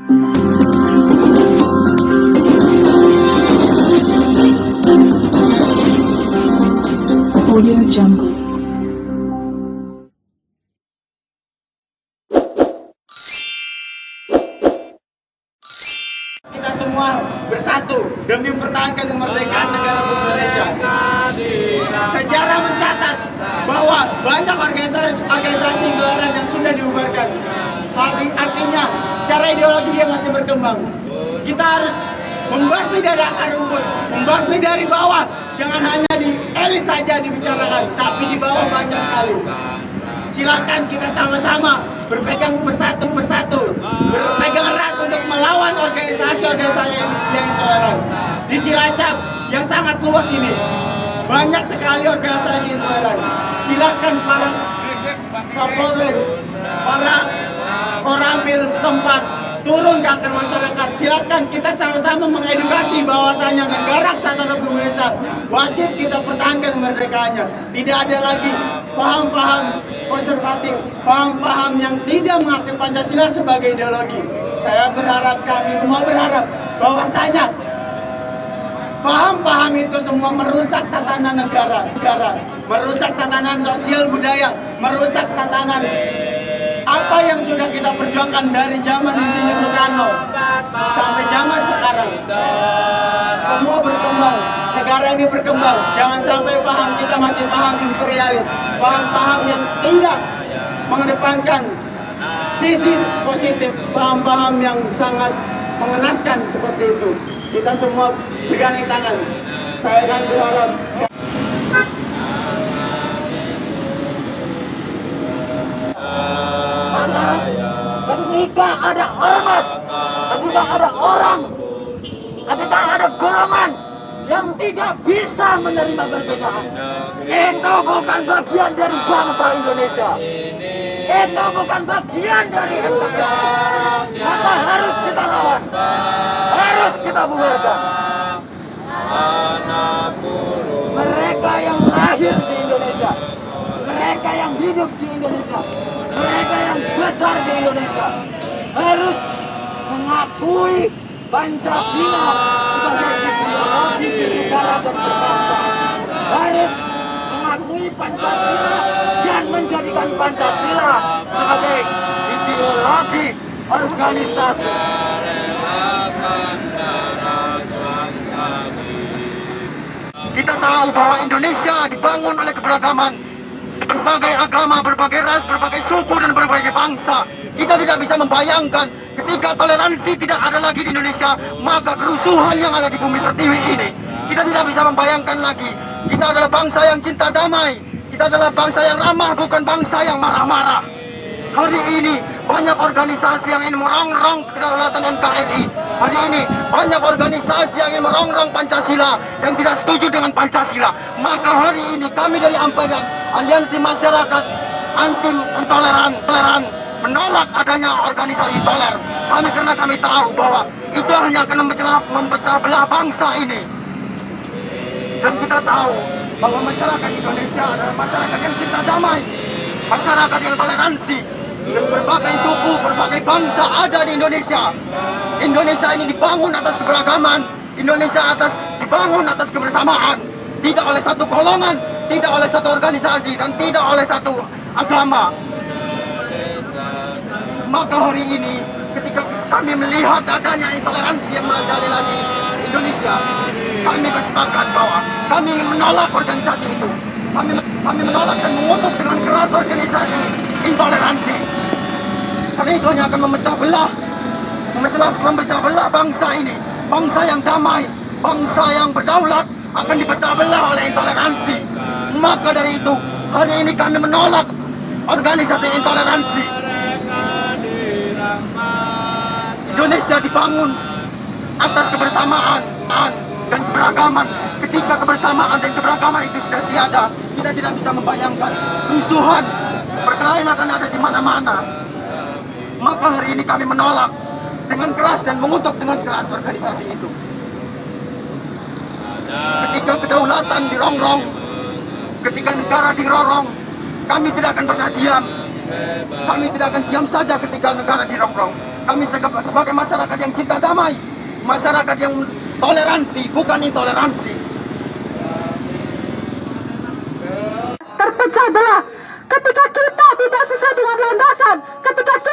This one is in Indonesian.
Audio Jungle. Kita semua bersatu demi mempertahankan kemerdekaan negara Indonesia. Sejarah mencatat bahwa banyak organisasi intoleran yang sudah dibubarkan. Artinya, secara ideologi dia masih berkembang. Kita harus membasmi dari akar rumput, membasmi dari bawah. Jangan hanya di elit saja dibicarakan, tapi di bawah banyak sekali. Silakan kita sama-sama berpegang bersatu, berpegang erat untuk melawan organisasi-organisasi yang intoleran. Di Cilacap yang sangat luas ini, banyak sekali organisasi intoleran. Silakan para Kapolres, para koramil setempat turun ke akar masyarakat. Silakan kita sama-sama mengedukasi bahwasanya negara kesatuan Republik Indonesia wajib kita pertahankan kemerdekaannya. Tidak ada lagi paham-paham konservatif, paham-paham yang tidak mengakui Pancasila sebagai ideologi. Saya berharap, kami semua berharap bahwasanya paham-paham itu semua merusak tatanan negara, merusak tatanan sosial budaya, merusak tatanan apa yang sudah kita perjuangkan dari zaman Insinyur Soekarno sampai zaman sekarang. Semua berkembang, negara ini berkembang. Jangan sampai paham kita masih paham imperialis, paham-paham yang tidak mengedepankan sisi positif, paham-paham yang sangat mengenaskan seperti itu. Kita semua bergandeng tangan. Saya akan berharap ketika ada ormas, ketika ada orang, ketika ada golongan yang tidak bisa menerima perbedaan, itu bukan bagian dari bangsa Indonesia, itu bukan bagian dari NKRI. Maka harus kita lawan, harus kita bubarkan. Mereka yang lahir di Indonesia, mereka yang hidup di Indonesia, mereka yang besar di Indonesia harus mengakui Pancasila sebagai ideologi negara dan berbangsa. Harus mengakui Pancasila dan menjadikan Pancasila sebagai ideologi organisasi. Kita tahu bahwa Indonesia dibangun oleh keberagaman, berbagai agama, berbagai ras, berbagai suku, dan berbagai bangsa. Kita tidak bisa membayangkan ketika toleransi tidak ada lagi di Indonesia, maka kerusuhan yang ada di bumi pertiwi ini. Kita tidak bisa membayangkan lagi. Kita adalah bangsa yang cinta damai. Kita adalah bangsa yang ramah, bukan bangsa yang marah-marah. Hari ini banyak organisasi yang ingin merongrong kedaulatan NKRI. Hari ini banyak organisasi yang ingin merongrong Pancasila, yang tidak setuju dengan Pancasila. Maka hari ini kami dari Ampadan, Aliansi Masyarakat Anti Intoleran, menolak adanya organisasi intoleran. Karena kami tahu bahwa itu hanya akan memecah belah bangsa ini. Dan kita tahu bahwa masyarakat Indonesia adalah masyarakat yang cinta damai, masyarakat yang toleransi. Dan berbagai suku, berbagai bangsa ada di Indonesia. Indonesia ini dibangun atas keberagaman. Indonesia dibangun atas kebersamaan. Tidak oleh satu golongan, tidak oleh satu organisasi, dan tidak oleh satu agama. Maka hari ini, ketika kami melihat adanya intoleransi yang merajalela di Indonesia, kami bersepakat bahwa kami menolak organisasi itu. Kami menolak dan mengutuk dengan keras organisasi intoleransi. Karena itu hanya akan memecah belah bangsa ini. Bangsa yang damai, bangsa yang berdaulat akan dipecah belah oleh intoleransi. Maka dari itu, hari ini kami menolak organisasi intoleransi. Indonesia dibangun atas kebersamaan dan keberagaman. Ketika kebersamaan dan keberagaman itu sudah tiada, kita tidak bisa membayangkan kerusuhan, perkelahian akan ada di mana-mana. Maka hari ini kami menolak dengan keras dan mengutuk dengan keras organisasi itu. Ketika kedaulatan dirongrong, ketika negara dirorong, kami tidak akan pernah diam. Kami tidak akan diam saja ketika negara dirongrong. Kami sebagai masyarakat yang cinta damai, masyarakat yang toleransi, bukan intoleransi. Terpecah belah ketika kita tidak sesuai dengan landasan, ketika kita